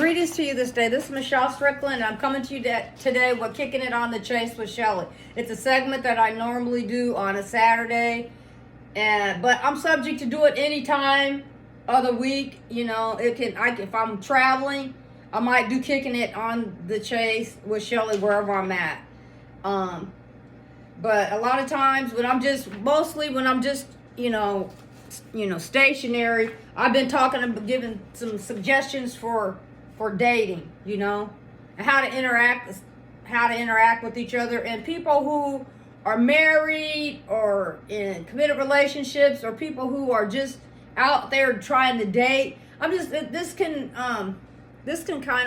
Greetings to you this day. This is Michelle Strickland, and I'm coming to you today with Kicking It on the Chase with Chelle. It's a segment that I normally do on a Saturday, but I'm subject to do it anytime of the week. You know, if I'm traveling, I might do Kicking It on the Chase with Chelle wherever I'm at. But a lot of times when I'm just stationary, I've been giving some suggestions for dating, and how to interact with each other, and people who are married or in committed relationships, or people who are just out there trying to date. This can kind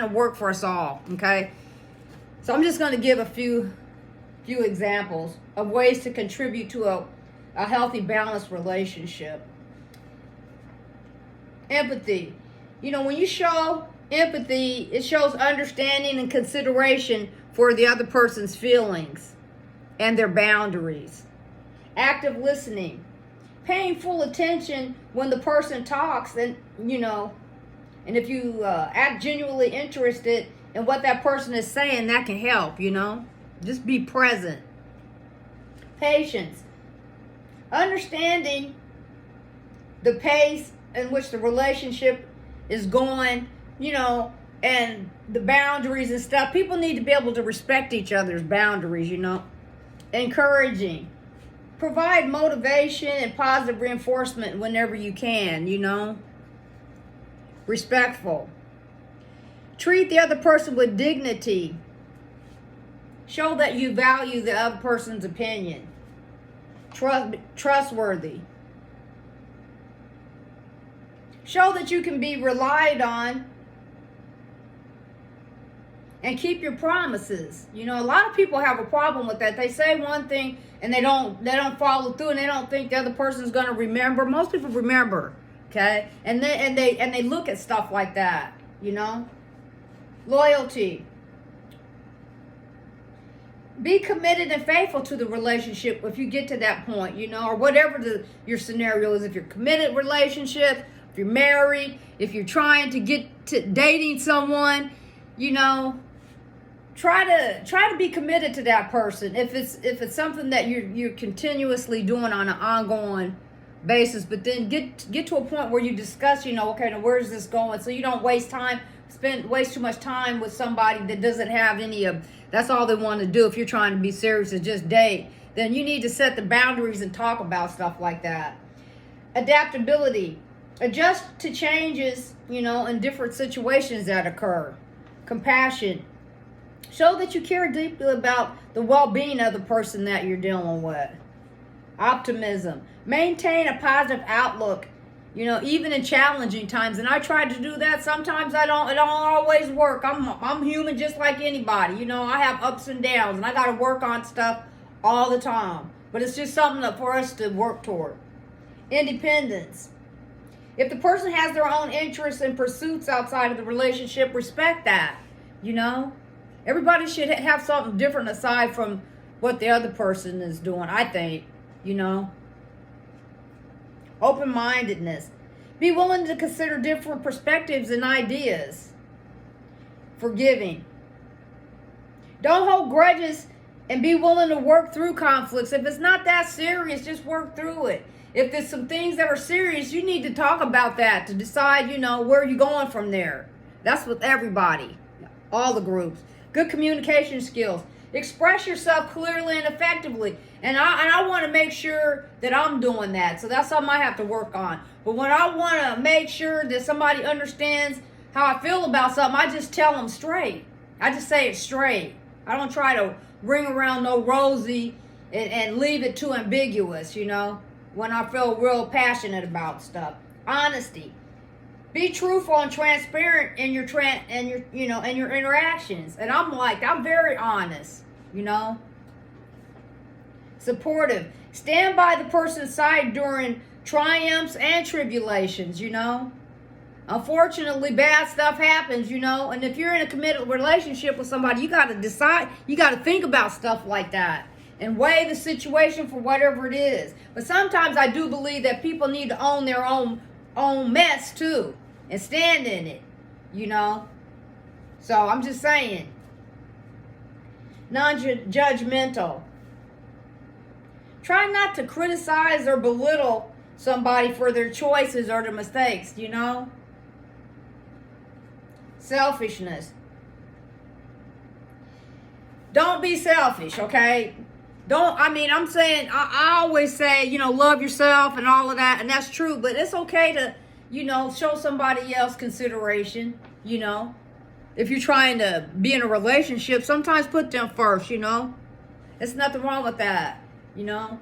of work for us all. Okay, so I'm just going to give a few examples of ways to contribute to a healthy, balanced relationship. Empathy. When you show empathy, it shows understanding and consideration for the other person's feelings and their boundaries. Active listening. Paying full attention when the person talks, and if you act genuinely interested in what that person is saying, that can help, Just be present. Patience. Understanding the pace in which the relationship is going, and the boundaries and stuff. People need to be able to respect each other's boundaries, Encouraging. Provide motivation and positive reinforcement whenever you can, Respectful. Treat the other person with dignity. Show that you value the other person's opinion. Trustworthy. Show that you can be relied on and keep your promises. A lot of people have a problem with that. They say one thing and they don't follow through, and they don't think the other person's going to remember. Most people remember, okay? And they look at stuff like that, Loyalty. Be committed and faithful to the relationship if you get to that point, or whatever your scenario is. If you're committed relationship, if you're married, if you're trying to get to dating someone, try to be committed to that person. If it's something that you're continuously doing on an ongoing basis, but then get to a point where you discuss, okay, now where's this going? So you don't waste too much time with somebody that doesn't have any of. That's all they want to do. If you're trying to be serious and just date, then you need to set the boundaries and talk about stuff like that. Adaptability. Adjust to changes, in different situations that occur. Compassion. Show that you care deeply about the well-being of the person that you're dealing with. Optimism. Maintain a positive outlook, even in challenging times. And I try to do that. Sometimes it don't always work. I'm human just like anybody. I have ups and downs, and I got to work on stuff all the time. But it's just something for us to work toward. Independence. If the person has their own interests and pursuits outside of the relationship, respect that, Everybody should have something different aside from what the other person is doing, I think, Open-mindedness. Be willing to consider different perspectives and ideas. Forgiving. Don't hold grudges, and be willing to work through conflicts. If it's not that serious, just work through it. If there's some things that are serious, you need to talk about that to decide, where you're going from there. That's with everybody, all the groups. Good communication skills. Express yourself clearly and effectively. And I want to make sure that I'm doing that. So that's something I have to work on. But when I want to make sure that somebody understands how I feel about something, I just tell them straight. I just say it straight. I don't try to ring around no rosy and leave it too ambiguous, when I feel real passionate about stuff. Honesty. Be truthful and transparent in your interactions. And I'm very honest, Supportive. Stand by the person's side during triumphs and tribulations, Unfortunately, bad stuff happens, And if you're in a committed relationship with somebody, you got to decide, you got to think about stuff like that and weigh the situation for whatever it is. But sometimes I do believe that people need to own their own mess too and stand in it, you know. So I'm just saying, non-judgmental. Try not to criticize or belittle somebody for their choices or their mistakes, you know? Selfishness. Don't be selfish, okay? I'm saying, I always say, you know, love yourself and all of that, and that's true, but it's okay to, you know, show somebody else consideration, you know? If you're trying to be in a relationship, sometimes put them first, you know? There's nothing wrong with that, you know?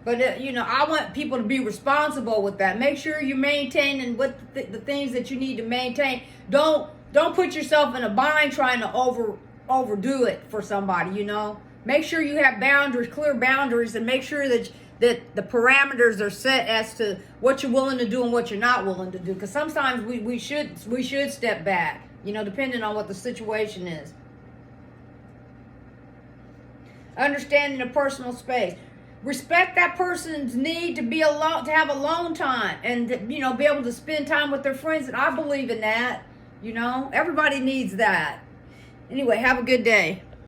But, you know, I want people to be responsible with that. Make sure you're maintaining what the things that you need to maintain. Don't put yourself in a bind trying to overdo it for somebody, you know? Make sure you have boundaries, clear boundaries, and make sure that the parameters are set as to what you're willing to do and what you're not willing to do. Because sometimes we should step back, you know, depending on what the situation is. Understanding the personal space. Respect that person's need to be alone, to have alone time, and you know, be able to spend time with their friends. And I believe in that. You know, everybody needs that. Anyway, have a good day.